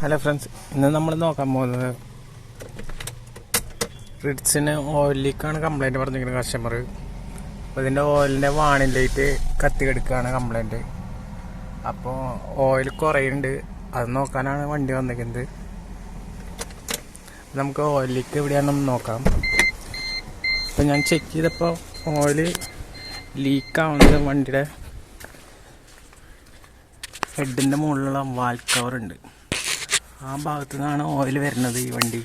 Hello friends, ഇന്ന് നമ്മൾ നോക്കാൻ പോകുന്നത് റിഡ്സിന് ഓയിൽ ലീക്കാണ് കംപ്ലൈൻറ്റ് പറഞ്ഞിരിക്കുന്നത് കസ്റ്റമർ. അപ്പോൾ ഇതിൻ്റെ ഓയിലിൻ്റെ വാണിംഗ് ലൈറ്റ് കത്തി കെടുക്കുകയാണ് കംപ്ലൈൻറ്റ്. അപ്പോൾ ഓയിൽ കുറയുന്നുണ്ട്, അത് നോക്കാനാണ് വണ്ടി വന്നിരിക്കുന്നത്. നമുക്ക് ഓയിൽ ലീക്ക് എവിടെയാണെന്ന് നോക്കാം. അപ്പോൾ ഞാൻ ചെക്ക് ചെയ്തപ്പോൾ ഓയിൽ ലീക്കാവുന്നത് വണ്ടിയുടെ ഹെഡിൻ്റെ മുകളിലുള്ള വാൽ കവറുണ്ട്, ആ ഭാഗത്തു നിന്നാണ് ഓയിൽ വരുന്നത്. ഈ വണ്ടി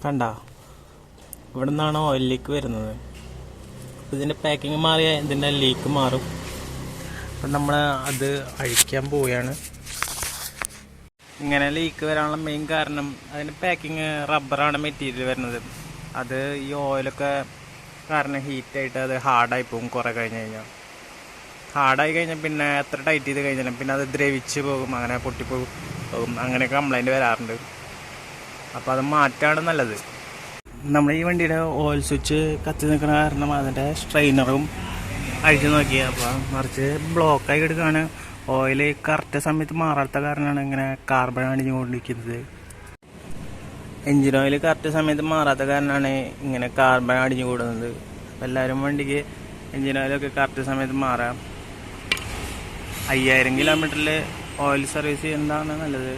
കണ്ട, ഇവിടെ നിന്നാണ് ഓയിൽ ലീക്ക് വരുന്നത്. ഇതിൻ്റെ പാക്കിങ് മാറിയാൽ ഇതിൻ്റെ ലീക്ക് മാറും. അപ്പം നമ്മൾ അത് അഴിക്കാൻ പോവുകയാണ്. ഇങ്ങനെ ലീക്ക് വരാനുള്ള മെയിൻ കാരണം അതിൻ്റെ പാക്കിങ് റബ്ബറാണ് മെറ്റീരിയൽ വരുന്നത്. അത് ഈ ഓയിലൊക്കെ കാരണം ഹീറ്റായിട്ട് അത് ഹാർഡായി പോകും. കുറേ കഴിഞ്ഞ് കഴിഞ്ഞാൽ ഹാർഡായി കഴിഞ്ഞാൽ പിന്നെ എത്ര ടൈറ്റ് ചെയ്ത് കഴിഞ്ഞാലും പിന്നെ അത് ദ്രവിച്ച് പോകും, അങ്ങനെ പൊട്ടിപ്പോകും, അങ്ങനെയൊക്കെ കംപ്ലൈൻറ്റ് വരാറുണ്ട്. അപ്പോൾ അത് മാറ്റാണ് നല്ലത്. നമ്മൾ ഈ വണ്ടിയുടെ ഓയിൽ സ്വിച്ച് കത്തി നിൽക്കുന്ന കാരണം അതിൻ്റെ സ്ട്രെയിനറും അഴിച്ചു നോക്കി. അപ്പോൾ മറിച്ച് ബ്ലോക്കായി കിടക്കുകയാണ്. ഓയിൽ കറക്റ്റ് സമയത്ത് മാറാത്ത കാരണമാണ് ഇങ്ങനെ കാർബൺ അടിഞ്ഞുകൊണ്ടിരിക്കുന്നത്. എൻജിൻ ഓയിൽ കറക്റ്റ് സമയത്ത് മാറാത്ത കാരണമാണ് ഇങ്ങനെ കാർബൺ അടിഞ്ഞു കൂടുന്നത്. അപ്പോൾ എല്ലാവരും വണ്ടിക്ക് എൻജിൻ ഓയിലൊക്കെ കറക്റ്റ് സമയത്ത് മാറാം. 5000 കിലോമീറ്ററിൽ ഓയിൽ സർവീസ് ചെയ്യുന്നതാണ് നല്ലത്.